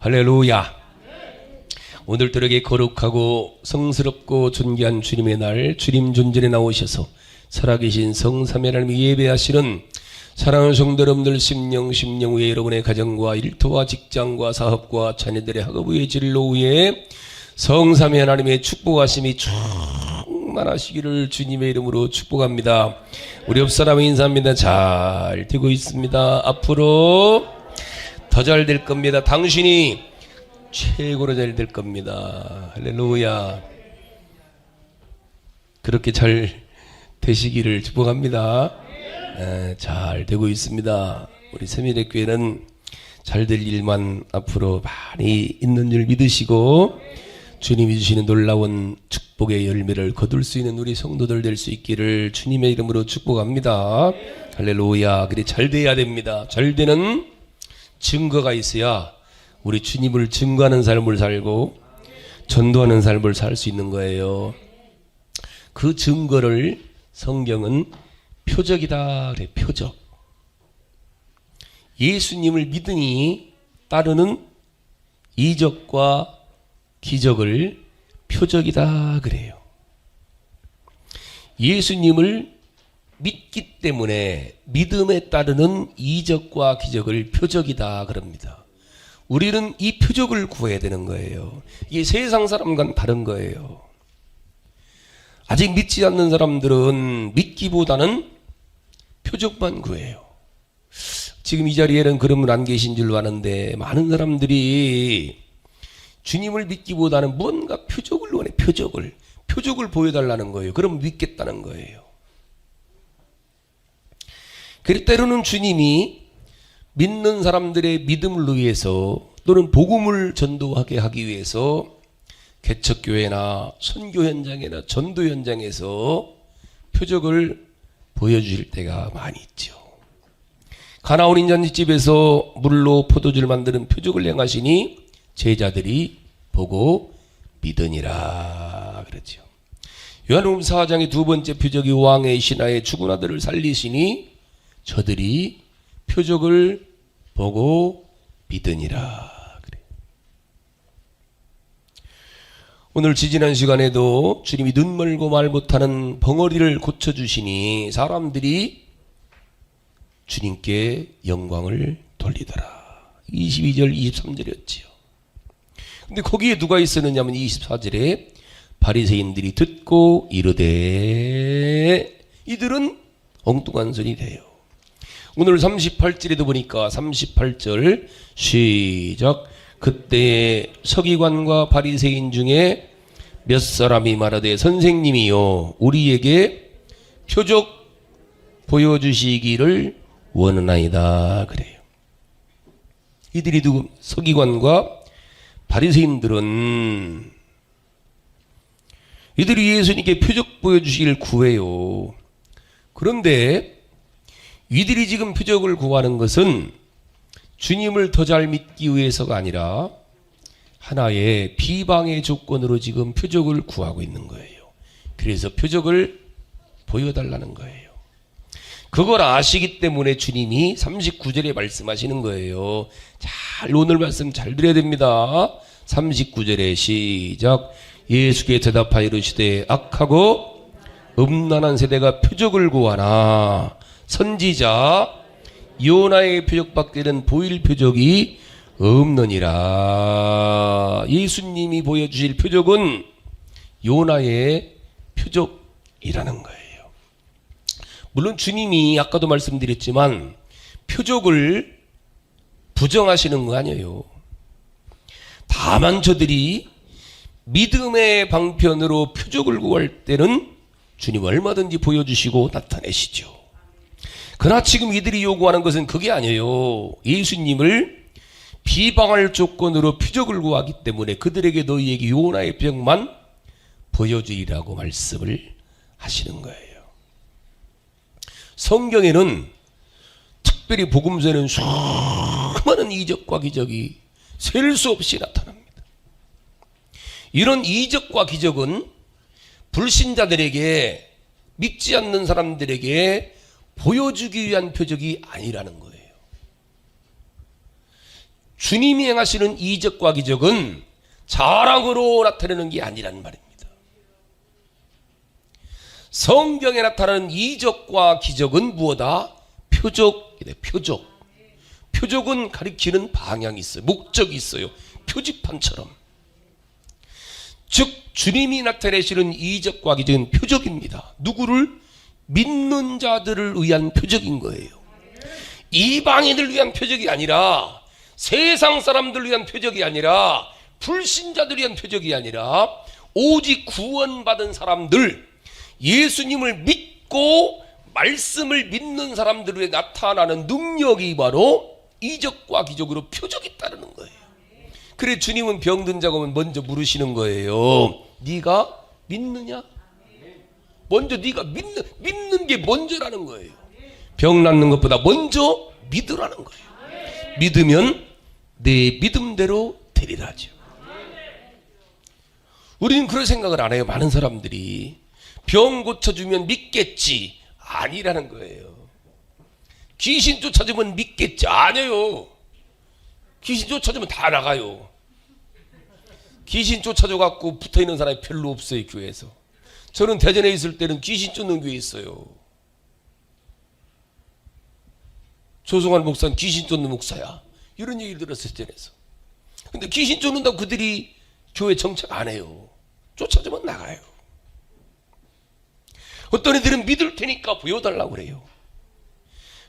할렐루야. 오늘도 이렇게 거룩하고 성스럽고 존귀한 주님의 날, 주님 존전에 나오셔서 살아계신 성삼위 하나님 예배하시는 사랑하는 성도 여러분들, 심령 후에 여러분의 가정과 일터와 직장과 사업과 자녀들의 학업의 진로 위에 성삼위 하나님의 축복하심이 충만하시기를 주님의 이름으로 축복합니다. 우리 옆사람의 인사합니다. 잘 되고 있습니다. 앞으로 더 잘 될 겁니다. 당신이 최고로 잘 될 겁니다. 할렐루야. 그렇게 잘 되시기를 축복합니다. 잘 되고 있습니다. 우리 세미래교회는 잘 될 일만 앞으로 많이 있는 줄 믿으시고 주님이 주시는 놀라운 축복의 열매를 거둘 수 있는 우리 성도들 될 수 있기를 주님의 이름으로 축복합니다. 할렐루야. 그래, 잘 돼야 됩니다. 잘 되는 증거가 있어야 우리 주님을 증거하는 삶을 살고 전도하는 삶을 살 수 있는 거예요. 그 증거를 성경은 표적이다 그래. 표적. 예수님을 믿으니 따르는 이적과 기적을 표적이다 그래요. 예수님을 믿기 때문에 믿음에 따르는 이적과 기적을 표적이다 그럽니다. 우리는 이 표적을 구해야 되는 거예요. 이게 세상 사람과는 다른 거예요. 아직 믿지 않는 사람들은 믿기보다는 표적만 구해요. 지금 이 자리에는 그런 분 안 계신 줄 아는데 많은 사람들이 주님을 믿기보다는 뭔가 표적을 원해. 표적을 보여달라는 거예요. 그럼 믿겠다는 거예요. 그래서 때로는 주님이 믿는 사람들의 믿음을 위해서 또는 복음을 전도하게 하기 위해서 개척교회나 선교 현장이나 전도 현장에서 표적을 보여주실 때가 많이 있죠. 가나온 인잔치집에서 물로 포도주를 만드는 표적을 행하시니 제자들이 보고 믿으니라 그러죠. 요한복음 4장의 두 번째 표적이 왕의 신하의 죽은 아들을 살리시니 저들이 표적을 보고 믿으니라 그래. 오늘 지지난 시간에도 주님이 눈 멀고 말 못하는 벙어리를 고쳐주시니 사람들이 주님께 영광을 돌리더라. 22절 23절이었지요. 근데 거기에 누가 있었느냐면 24절에 바리새인들이 듣고 이르되, 이들은 엉뚱한 소리 돼요. 오늘 38절에도 보니까 38절 시작. 그때 서기관과 바리새인 중에 몇 사람이 말하되 선생님이요 우리에게 표적 보여주시기를 원하나이다 그래요. 이들이 누구? 서기관과 바리새인들은 이들이 예수님께 표적 보여주시기를 구해요. 그런데 이들이 지금 표적을 구하는 것은 주님을 더 잘 믿기 위해서가 아니라 하나의 비방의 조건으로 지금 표적을 구하고 있는 거예요. 그래서 표적을 보여달라는 거예요. 그걸 아시기 때문에 주님이 39절에 말씀하시는 거예요. 오늘 말씀 잘 들어야 됩니다. 39절에 시작. 예수께 대답하여 이르시되 악하고 음란한 세대가 표적을 구하나 선지자 요나의 표적밖에는 보일 표적이 없느니라. 예수님이 보여주실 표적은 요나의 표적이라는 거예요. 물론 주님이 아까도 말씀드렸지만 표적을 부정하시는 거 아니에요. 다만 저들이 믿음의 방편으로 표적을 구할 때는 주님 얼마든지 보여주시고 나타내시죠. 그러나 지금 이들이 요구하는 것은 그게 아니에요. 예수님을 비방할 조건으로 표적을 구하기 때문에 그들에게 너희에게 요나의 표적만 보여주리라고 말씀을 하시는 거예요. 성경에는 특별히 복음서에는 수많은 이적과 기적이 셀 수 없이 나타납니다. 이런 이적과 기적은 불신자들에게, 믿지 않는 사람들에게 보여주기 위한 표적이 아니라는 거예요. 주님이 행하시는 이적과 기적은 자랑으로 나타내는 게 아니란 말입니다. 성경에 나타나는 이적과 기적은 무엇이다? 표적이래. 표적. 표적은 가리키는 방향이 있어요. 목적이 있어요. 표지판처럼. 즉 주님이 나타내시는 이적과 기적은 표적입니다. 누구를? 믿는 자들을 위한 표적인 거예요. 이방인을 위한 표적이 아니라, 세상 사람들을 위한 표적이 아니라, 불신자들을 위한 표적이 아니라, 오직 구원받은 사람들, 예수님을 믿고 말씀을 믿는 사람들에 나타나는 능력이 바로 이적과 기적으로 표적이 따르는 거예요. 그래 주님은 병든 자가 오면 먼저 물으시는 거예요. 네가 믿느냐? 먼저 네가 믿는 게 먼저라는 거예요. 병 낫는 것보다 먼저 믿으라는 거예요. 믿으면 내 믿음대로 되리라죠. 우리는 그런 생각을 안 해요. 많은 사람들이 병 고쳐주면 믿겠지. 아니라는 거예요. 귀신 쫓아주면 믿겠지. 아니에요. 귀신 쫓아주면 다 나가요. 귀신 쫓아줘갖고 붙어있는 사람이 별로 없어요. 교회에서. 저는 대전에 있을 때는 귀신 쫓는 교회 있어요. 조성환 목사는 귀신 쫓는 목사야. 이런 얘기를 들었어요. 대전에서. 근데 귀신 쫓는다고 그들이 교회 정착 안 해요. 쫓아주면 나가요. 어떤 애들은 믿을 테니까 보여달라고 그래요.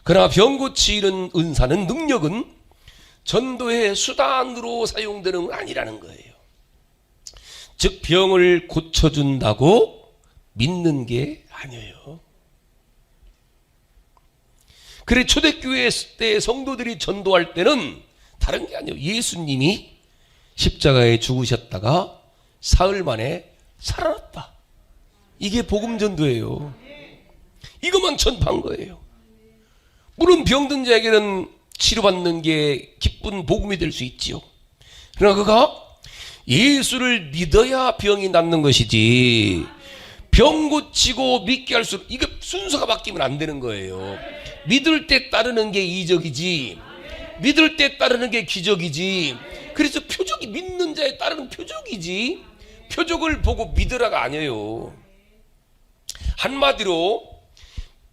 그러나 병 고치는 은사는, 능력은 전도의 수단으로 사용되는 건 아니라는 거예요. 즉 병을 고쳐준다고 믿는 게 아니에요. 그래 초대교회 때 성도들이 전도할 때는 다른 게 아니에요. 예수님이 십자가에 죽으셨다가 사흘 만에 살아났다. 이게 복음 전도예요. 이것만 전파한 거예요. 물론 병든 자에게는 치료받는 게 기쁜 복음이 될 수 있지요. 그러나 그가 예수를 믿어야 병이 낫는 것이지, 병 고치고 믿게 할수록 이게 순서가 바뀌면 안 되는 거예요. 믿을 때 따르는 게 이적이지, 믿을 때 따르는 게 기적이지. 그래서 표적이 믿는 자에 따르는 표적이지, 표적을 보고 믿으라가 아니에요. 한마디로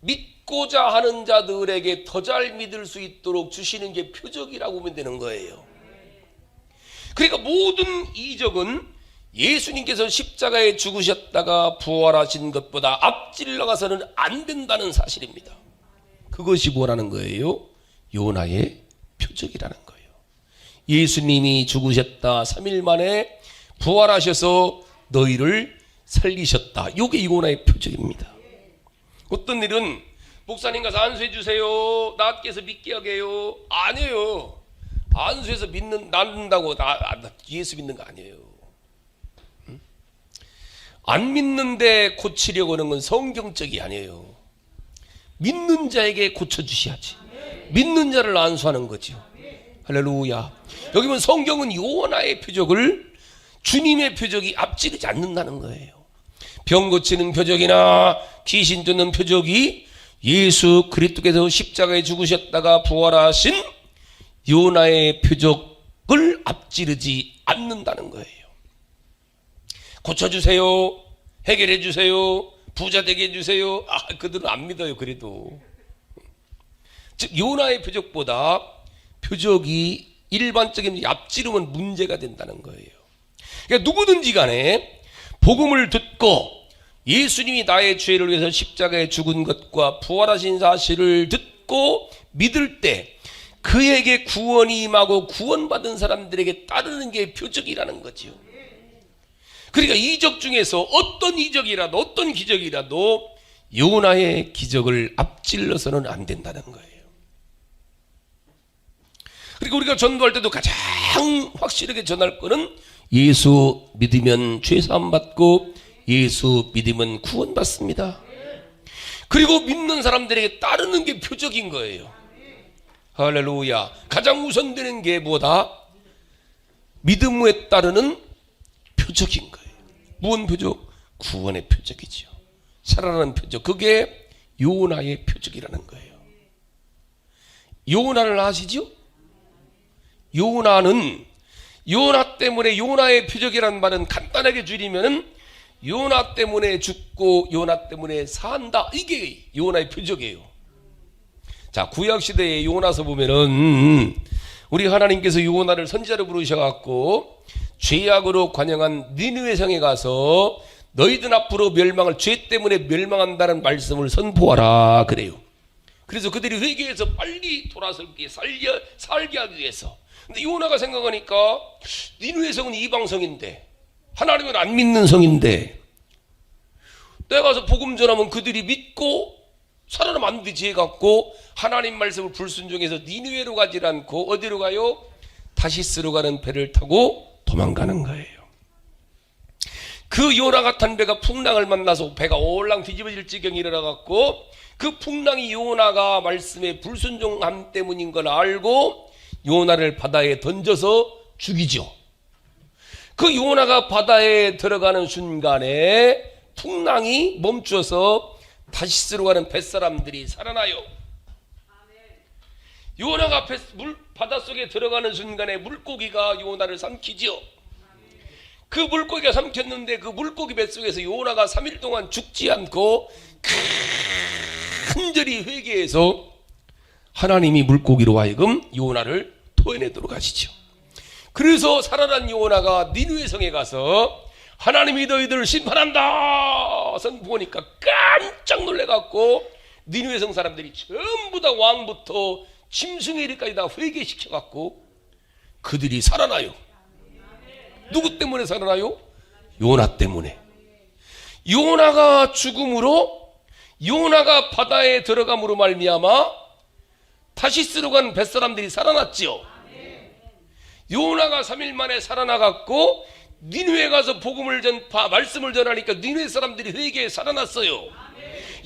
믿고자 하는 자들에게 더 잘 믿을 수 있도록 주시는 게 표적이라고 보면 되는 거예요. 그러니까 모든 이적은 예수님께서 십자가에 죽으셨다가 부활하신 것보다 앞질러 가서는 안 된다는 사실입니다. 그것이 뭐라는 거예요? 요나의 표적이라는 거예요. 예수님이 죽으셨다 3일 만에 부활하셔서 너희를 살리셨다. 이게 요나의 표적입니다. 어떤 일은 목사님 가서 안수해 주세요. 낫게 해서 믿게 하게 해요. 아니에요. 안수해서 낫는다고 예수 믿는 거 아니에요. 안 믿는데 고치려고 하는 건 성경적이 아니에요. 믿는 자에게 고쳐주셔야지. 믿는 자를 안수하는 거죠. 할렐루야. 여기 보면 성경은 요나의 표적을, 주님의 표적이 앞지르지 않는다는 거예요. 병 고치는 표적이나 귀신 쫓는 표적이 예수 그리스도께서 십자가에 죽으셨다가 부활하신 요나의 표적을 앞지르지 않는다는 거예요. 고쳐주세요. 해결해주세요. 부자 되게 해주세요. 그들은 안 믿어요. 그래도. 즉 요나의 표적보다 표적이 일반적인 앞지르면 문제가 된다는 거예요. 그러니까 누구든지 간에 복음을 듣고 예수님이 나의 죄를 위해서 십자가에 죽은 것과 부활하신 사실을 듣고 믿을 때 그에게 구원이 임하고 구원받은 사람들에게 따르는 게 표적이라는 거죠. 그러니까 이적 중에서 어떤 이적이라도 어떤 기적이라도 요나의 기적을 앞질러서는 안 된다는 거예요. 그리고 우리가 전도할 때도 가장 확실하게 전할 거는 예수 믿으면 죄사함 받고 예수 믿으면 구원받습니다. 그리고 믿는 사람들에게 따르는 게 표적인 거예요. 할렐루야. 가장 우선되는 게 뭐다? 믿음에 따르는 표적인 거예요. 무슨 표적? 구원의 표적이죠. 살아나는 표적. 그게 요나의 표적이라는 거예요. 요나를 아시죠? 요나 때문에, 요나의 표적이라는 말은 간단하게 줄이면은 요나 때문에 죽고 요나 때문에 산다, 이게 요나의 표적이에요. 자, 구약시대의 요나서 보면은 우리 하나님께서 요나를 선지자로 부르셔갖고 죄악으로 관영한 니느웨 성에 가서 너희들 앞으로 멸망을, 죄 때문에 멸망한다는 말씀을 선포하라 그래요. 그래서 그들이 회개해서 빨리 돌아설게 살게 하기 위해서. 근데 요나가 생각하니까 니느웨 성은 이방성인데, 하나님을 안 믿는 성인데, 내가 가서 복음 전하면 그들이 믿고 살아나면 안 되지 해갖고 하나님 말씀을 불순종해서 니느웨로 가지 않고 어디로 가요? 다시스로 가는 배를 타고 도망가는 거예요. 그 요나 같은 배가 풍랑을 만나서 배가 올랑 뒤집어질 지경이 일어나갖고 그 풍랑이 요나가 말씀에 불순종함 때문인 걸 알고 요나를 바다에 던져서 죽이죠. 그 요나가 바다에 들어가는 순간에 풍랑이 멈춰서 다시스로 가는 뱃사람들이 살아나요. 요나가 바닷속에 들어가는 순간에 물고기가 요나를 삼키죠. 그 물고기가 삼켰는데 그 물고기 뱃속에서 요나가 3일 동안 죽지 않고 간절히 회개해서 하나님이 물고기로 하여금 요나를 토해내도록 하시죠. 그래서 살아난 요나가 니느웨 성에 가서 하나님이 너희들을 심판한다 선포하니까 깜짝 놀래갖고 니느웨 성 사람들이 전부 다 왕부터 짐승에리까지 다 회개시켜갖고 그들이 살아나요. 누구 때문에 살아나요? 요나 때문에. 요나가 죽음으로, 요나가 바다에 들어감으로 말미암아 다시스로 간 뱃사람들이 살아났지요. 요나가 3일 만에 살아나갔고 니느웨 가서 말씀을 전하니까 니느웨 사람들이 회개에 살아났어요.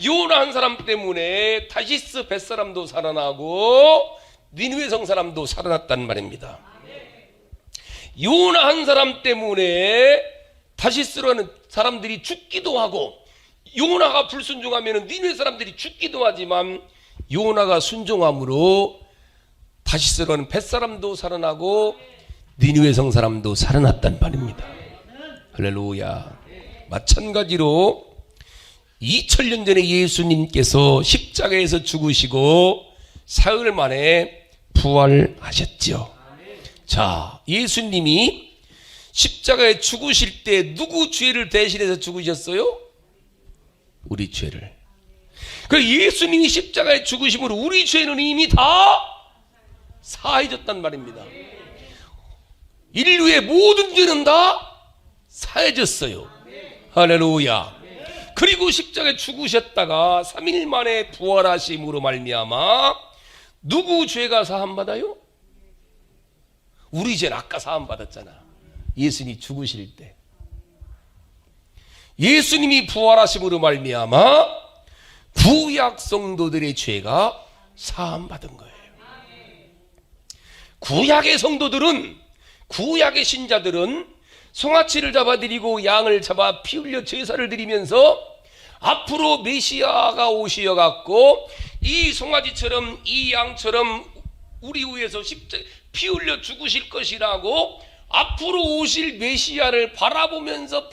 요나 한 사람 때문에 다시스 뱃사람도 살아나고 니느웨 성 사람도 살아났단 말입니다. 요나 한 사람 때문에 다시스로 가는 사람들이 죽기도 하고, 요나가 불순종하면 니느웨 사람들이 죽기도 하지만 요나가 순종함으로 다시스로 가는 뱃사람도 살아나고 니느웨 성 사람도 살아났단 말입니다. 할렐루야. 마찬가지로 2000년 전에 예수님께서 십자가에서 죽으시고 사흘 만에 부활하셨죠. 자, 예수님이 십자가에 죽으실 때 누구 죄를 대신해서 죽으셨어요? 우리 죄를. 그 예수님이 십자가에 죽으심으로 우리 죄는 이미 다 사해졌단 말입니다. 인류의 모든 죄는 다 사해졌어요. 할렐루야. 그리고 십자가에 죽으셨다가 3일 만에 부활하심으로 말미암아 누구 죄가 사함받아요? 우리 죄는 아까 사함받았잖아. 예수님이 죽으실 때. 예수님이 부활하심으로 말미암아 구약 성도들의 죄가 사함받은 거예요. 구약의 성도들은, 구약의 신자들은 송아치를 잡아드리고 양을 잡아 피 흘려 제사를 드리면서 앞으로 메시아가 오시어갖고 이 송아지처럼 이 양처럼 우리 위해서 피 흘려 죽으실 것이라고 앞으로 오실 메시아를 바라보면서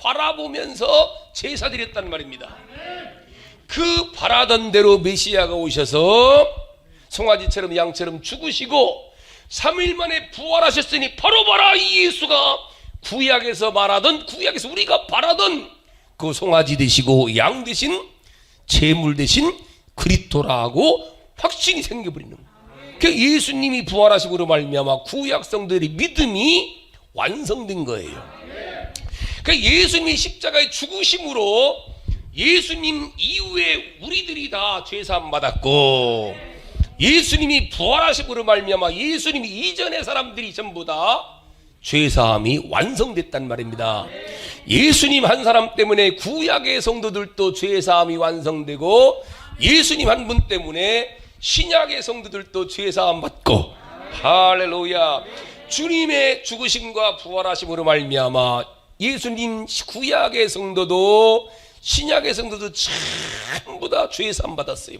제사 드렸단 말입니다. 그 바라던 대로 메시아가 오셔서 송아지처럼 양처럼 죽으시고 3일 만에 부활하셨으니 바로 봐라, 이 예수가 구약에서 말하던, 구약에서 우리가 바라던 그 송아지 되시고 양 되신, 제물 되신 그리스도라고 확신이 생겨버리는 거예요. 그 예수님이 부활하심으로 말미암아 구약 성도들의 믿음이 완성된 거예요. 그 예수님이 십자가에 죽으심으로 예수님 이후에 우리들이 다 죄사함 받았고, 예수님이 부활하심으로 말미암아 예수님이 이전의 사람들이 전부 다 죄사함이 완성됐단 말입니다. 예수님 한 사람 때문에 구약의 성도들도 죄사함이 완성되고, 예수님 한 분 때문에 신약의 성도들도 죄사함 받고, 할렐루야. 주님의 죽으심과 부활하심으로 말미암아 예수님 구약의 성도도 신약의 성도도 전부 다 죄사함 받았어요.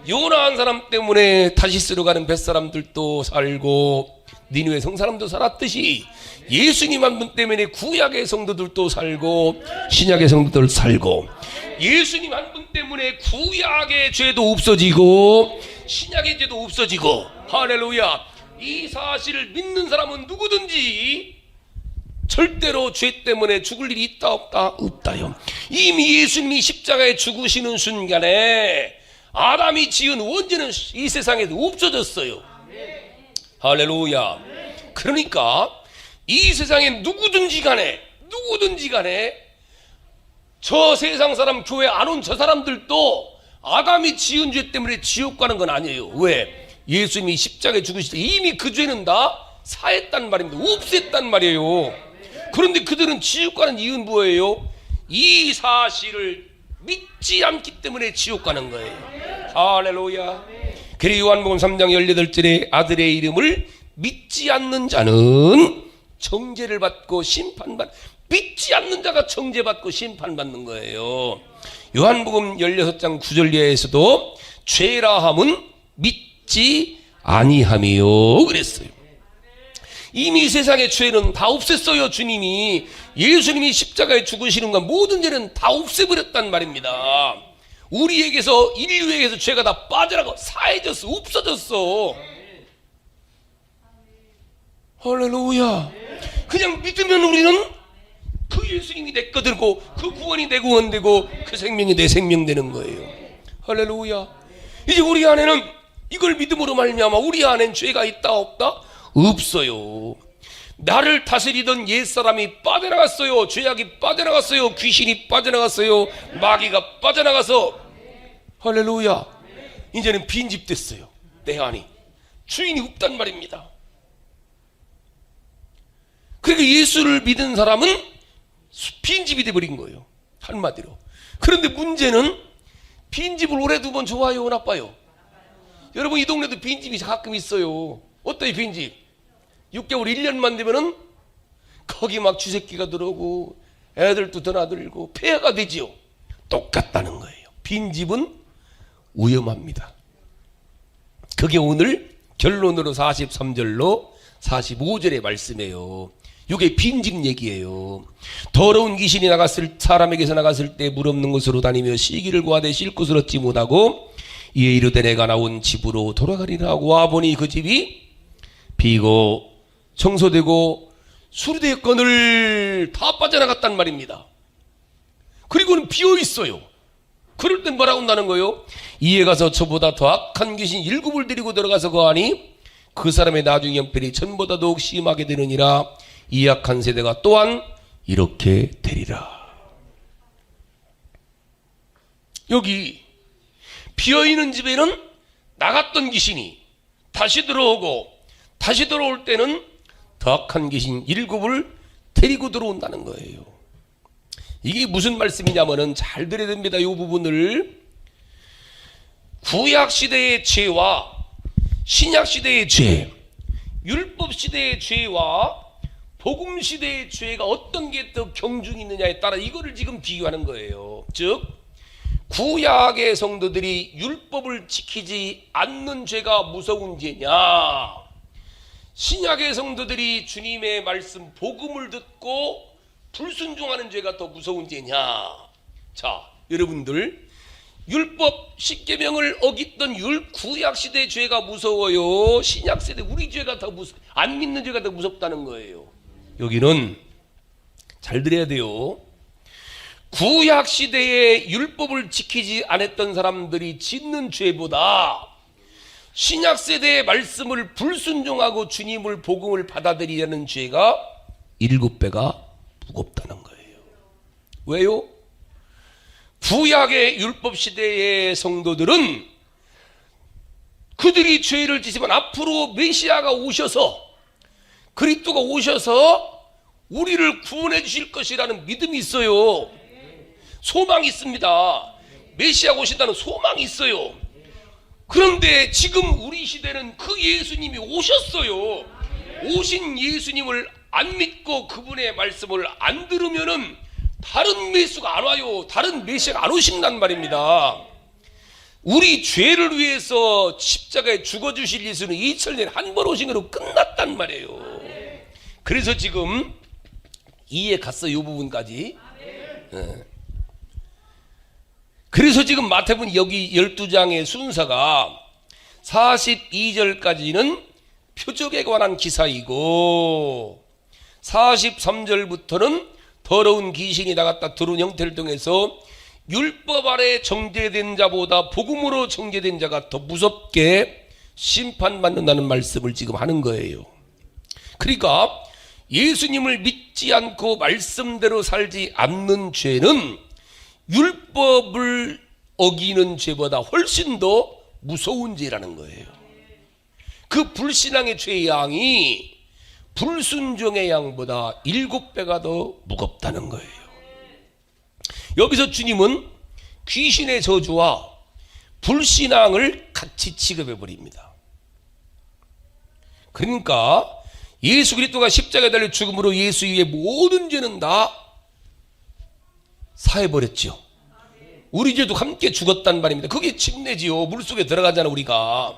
요나 한 사람 때문에 다시스로 가는 뱃사람들도 살고, 니느웨 성사람도 살았듯이 예수님 한 분 때문에 구약의 성도들도 살고 신약의 성도들 살고, 예수님 한 분 때문에 구약의 죄도 없어지고 신약의 죄도 없어지고, 할렐루야. 이 사실을 믿는 사람은 누구든지 절대로 죄 때문에 죽을 일이 있다 없다? 없다요. 이미 예수님이 십자가에 죽으시는 순간에 아담이 지은 원죄는 이 세상에도 없어졌어요. 할렐루야. 그러니까 이 세상에 누구든지 간에 저 세상 사람 교회 안 온 저 사람들도 아담이 지은 죄 때문에 지옥 가는 건 아니에요. 왜? 예수님이 십자가에 죽으실 때 이미 그 죄는 다 사했단 말입니다. 없앴단 말이에요. 그런데 그들은 지옥 가는 이유는 뭐예요? 이 사실을 믿지 않기 때문에 지옥 가는 거예요. 할렐루야. 그리고 요한복음 3장 18절에 아들의 이름을 믿지 않는 자는 정죄를 받고 믿지 않는 자가 정죄받고 심판받는 거예요. 요한복음 16장 9절에서도 죄라 함은 믿지 아니함이요 그랬어요. 이미 세상의 죄는 다 없앴어요. 주님이, 예수님이 십자가에 죽으시는 건 모든 죄는 다 없애버렸단 말입니다. 우리에게서, 인류에게서 죄가 다 빠져나가 사해졌어, 없어졌어. 할렐루야. 그냥 믿으면 우리는 그 예수님이 내 거 되고, 그 구원이 내 구원 되고, 그 생명이 내 생명 되는 거예요. 할렐루야. 이제 우리 안에는 이걸 믿음으로 말미암아 우리 안엔 죄가 있다 없다? 없어요. 나를 다스리던 옛사람이 빠져나갔어요. 죄악이 빠져나갔어요. 귀신이 빠져나갔어요. 마귀가 빠져나가서, 할렐루야, 이제는 빈집 됐어요. 내 안이 주인이 없단 말입니다. 그러니까 예수를 믿은 사람은 빈집이 돼버린 거예요, 한마디로. 그런데 문제는 빈집을 오래 두면 좋아요 나빠요? 여러분, 이 동네도 빈집이 가끔 있어요. 어때요 빈집? 6개월 1년만 되면은 거기 막 쥐새끼가 들어오고 애들도 드나들고 폐해가 되지요. 똑같다는 거예요. 빈집은 위험합니다. 그게 오늘 결론으로 43절로 45절의 말씀이에요. 이게 빈집 얘기예요. 더러운 귀신이 사람에게서 나갔을 때 물 없는 곳으로 다니며 시기를 구하되 쉴 곳을 얻지 못하고 이에 이르되 내가 나온 집으로 돌아가리라 하고 와보니 그 집이 비고 청소되고 수리되었거늘 다 빠져나갔단 말입니다. 그리고는 비어 있어요. 그럴 땐 뭐라고 한다는 거예요? 이에 가서 저보다 더 악한 귀신 7을 데리고 들어가서 거하니 그 사람의 나중 형편이 전보다 더욱 심하게 되느니라. 이 악한 세대가 또한 이렇게 되리라. 여기 비어있는 집에는 나갔던 귀신이 다시 들어오고, 다시 들어올 때는 더 악한 귀신 7을 데리고 들어온다는 거예요. 이게 무슨 말씀이냐면은 잘 들어야 됩니다. 이 부분을. 구약시대의 죄와 신약시대의 죄, 율법시대의 죄와 복음시대의 죄가 어떤 게 더 경중이 있느냐에 따라 이거를 지금 비교하는 거예요. 즉 구약의 성도들이 율법을 지키지 않는 죄가 무서운 죄냐, 신약의 성도들이 주님의 말씀 복음을 듣고 불순종하는 죄가 더 무서운 죄냐. 자, 여러분들, 율법 10계명을 어겼던 구약시대의 죄가 무서워요? 신약시대 우리 죄가 더 안 믿는 죄가 더 무섭다는 거예요. 여기는 잘 들어야 돼요. 구약시대의 율법을 지키지 않았던 사람들이 짓는 죄보다 신약세대의 말씀을 불순종하고 주님을 복음을 받아들이려는 죄가 7배가 무겁다는 거예요. 왜요? 구약의 율법시대의 성도들은 그들이 죄를 지지만 앞으로 메시아가 오셔서, 그리스도가 오셔서 우리를 구원해 주실 것이라는 믿음이 있어요. 소망이 있습니다. 메시아가 오신다는 소망이 있어요. 그런데 지금 우리 시대는 그 예수님이 오셨어요. 오신 예수님을 안 믿고 그분의 말씀을 안 들으면은 다른 메시아가 안 와요. 다른 메시아가 안 오신단 말입니다. 우리 죄를 위해서 십자가에 죽어주실 예수는 2000년 한 번 오신 거로 끝났단 말이에요. 그래서 지금 이해 갔어, 이 부분까지. 그래서 지금 마태복음 여기 12장의 순서가 42절까지는 표적에 관한 기사이고 43절부터는 더러운 귀신이 나갔다 들어온 형태를 통해서 율법 아래 정죄된 자보다 복음으로 정죄된 자가 더 무섭게 심판받는다는 말씀을 지금 하는 거예요. 그러니까 예수님을 믿지 않고 말씀대로 살지 않는 죄는 율법을 어기는 죄보다 훨씬 더 무서운 죄라는 거예요. 그 불신앙의 죄의 양이 불순종의 양보다 7배가 더 무겁다는 거예요. 여기서 주님은 귀신의 저주와 불신앙을 같이 취급해 버립니다. 그러니까 예수 그리스도가 십자가에 달려 죽음으로 예수 위에 모든 죄는 다 사해버렸죠. 우리 죄도 함께 죽었단 말입니다. 그게 침례지요. 물속에 들어가잖아. 우리가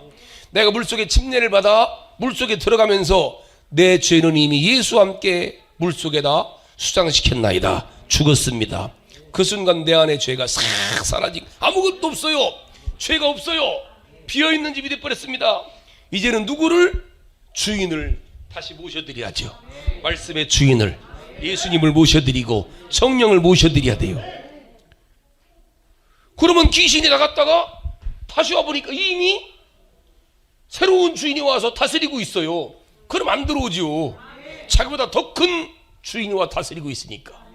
내가 물속에 침례를 받아 물속에 들어가면서 내 죄는 이미 예수와 함께 물속에다 수장시켰나이다. 죽었습니다. 그 순간 내 안에 죄가 싹 사라지고 아무것도 없어요. 죄가 없어요. 비어있는 집이 되어버렸습니다. 이제는 누구를? 주인을 다시 모셔드려야죠. 말씀의 주인을, 예수님을 모셔드리고 성령을 모셔드려야 돼요. 그러면 귀신이 나갔다가 다시 와보니까 이미 새로운 주인이 와서 다스리고 있어요. 그럼 안 들어오죠. 자기보다 더 큰 주인이 와 다스리고 있으니까.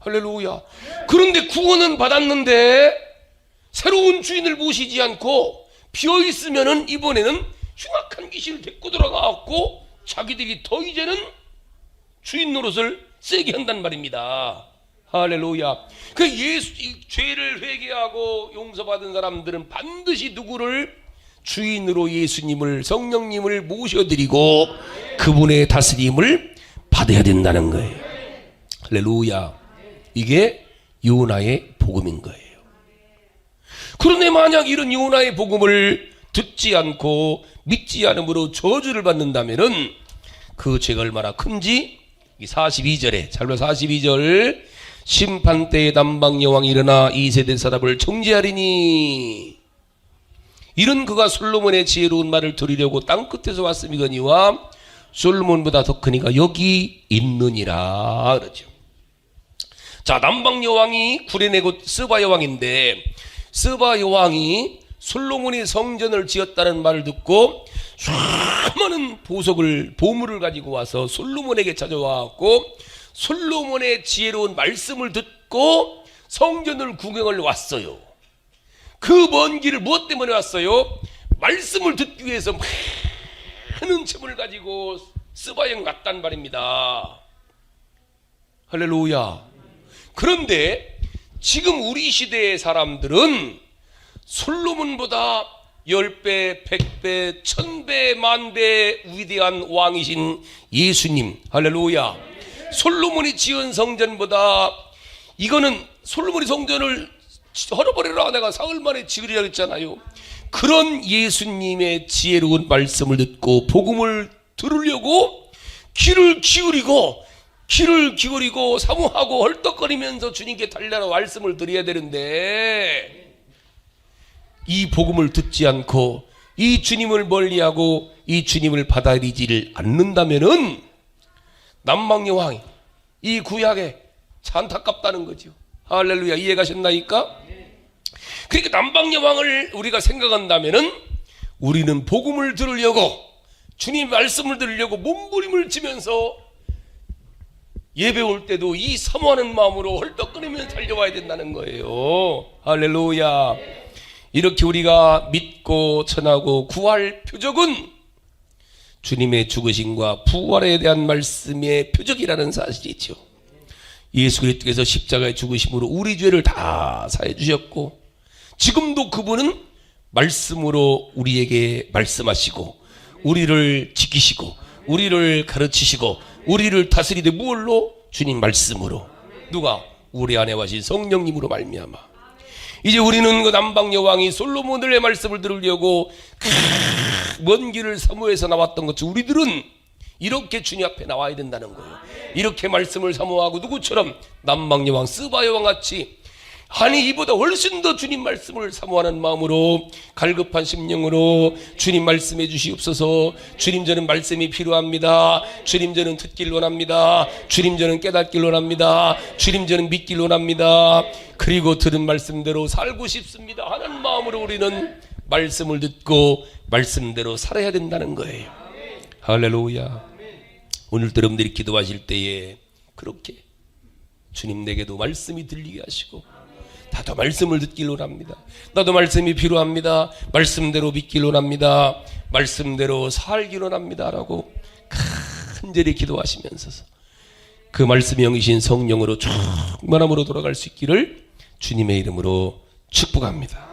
할렐루야. 그런데 구원은 받았는데 새로운 주인을 모시지 않고 비어있으면은 이번에는 흉악한 귀신을 데리고 들어가고 자기들이 더 이제는 주인 노릇을 세게 한단 말입니다. 할렐루야. 그 죄를 회개하고 용서받은 사람들은 반드시 누구를? 주인으로 예수님을, 성령님을 모셔드리고 그분의 다스림을 받아야 된다는 거예요. 할렐루야. 이게 요나의 복음인 거예요. 그런데 만약 이런 요나의 복음을 듣지 않고 믿지 않음으로 저주를 받는다면은 그 죄가 얼마나 큰지 42절에 잘 봐. 42절 심판 때에 남방 여왕이 일어나 이 세대 사람을 정죄하리니 이런 그가 솔로몬의 지혜로운 말을 들으려고 땅끝에서 왔음이거니와 솔로몬보다 더 크니가 여기 있느니라 그러죠. 자, 남방 여왕이 구레네 곧 스바 여왕인데 스바 여왕이 솔로몬이 성전을 지었다는 말을 듣고 수많은 보물을 가지고 와서 솔로몬에게 찾아와갖고 솔로몬의 지혜로운 말씀을 듣고 성전을 구경을 왔어요. 그 먼 길을 무엇 때문에 왔어요? 말씀을 듣기 위해서 많은 재물을 가지고 스바형 갔단 말입니다. 할렐루야. 그런데 지금 우리 시대의 사람들은 솔로몬보다 10배, 100배, 1000배, 만배 위대한 왕이신 예수님, 할렐루야. 솔로몬이 지은 성전보다 이거는 솔로몬이 성전을 헐어버리라 내가 사흘 만에 지으리라 했잖아요. 그런 예수님의 지혜로운 말씀을 듣고 복음을 들으려고 귀를 기울이고 사모하고 헐떡거리면서 주님께 달려라 말씀을 드려야 되는데 이 복음을 듣지 않고 이 주님을 멀리하고 이 주님을 받아들이지를 않는다면은 남방여왕이 이 구약에 참 안타깝다는 거죠. 할렐루야. 이해가셨나이까? 그러니까 남방여왕을 우리가 생각한다면은 우리는 복음을 들으려고 주님 말씀을 들으려고 몸부림을 치면서 예배 올 때도 이 사모하는 마음으로 헐떡거리면서 달려와야 된다는 거예요. 할렐루야. 이렇게 우리가 믿고 전하고 구할 표적은 주님의 죽으심과 부활에 대한 말씀의 표적이라는 사실이죠. 예수 그리스도께서 십자가에 죽으심으로 우리 죄를 다 사해 주셨고 지금도 그분은 말씀으로 우리에게 말씀하시고 우리를 지키시고 우리를 가르치시고 우리를 다스리되 무엇로? 주님 말씀으로. 누가? 우리 안에 와신 성령님으로 말미암아. 이제 우리는 그 남방 여왕이 솔로몬의 말씀을 들으려고 먼 길을 사모해서 나왔던 것처럼 우리들은 이렇게 주님 앞에 나와야 된다는 거예요. 이렇게 말씀을 사모하고 누구처럼 남방 여왕 스바 여왕 같이, 아니 이보다 훨씬 더 주님 말씀을 사모하는 마음으로, 갈급한 심령으로 주님 말씀해 주시옵소서. 주님, 저는 말씀이 필요합니다. 주님, 저는 듣길 원합니다. 주님, 저는 깨닫길 원합니다. 주님, 저는 믿길 원합니다. 그리고 들은 말씀대로 살고 싶습니다 하는 마음으로 우리는 말씀을 듣고 말씀대로 살아야 된다는 거예요. 할렐루야. 오늘 여러분들이 기도하실 때에 그렇게 주님, 내게도 말씀이 들리게 하시고 나도 말씀을 듣길 원합니다. 나도 말씀이 필요합니다. 말씀대로 믿길 원합니다. 말씀대로 살길 원합니다 라고 간절히 기도하시면서 그 말씀이 영이신 성령으로 충만함으로 돌아갈 수 있기를 주님의 이름으로 축복합니다.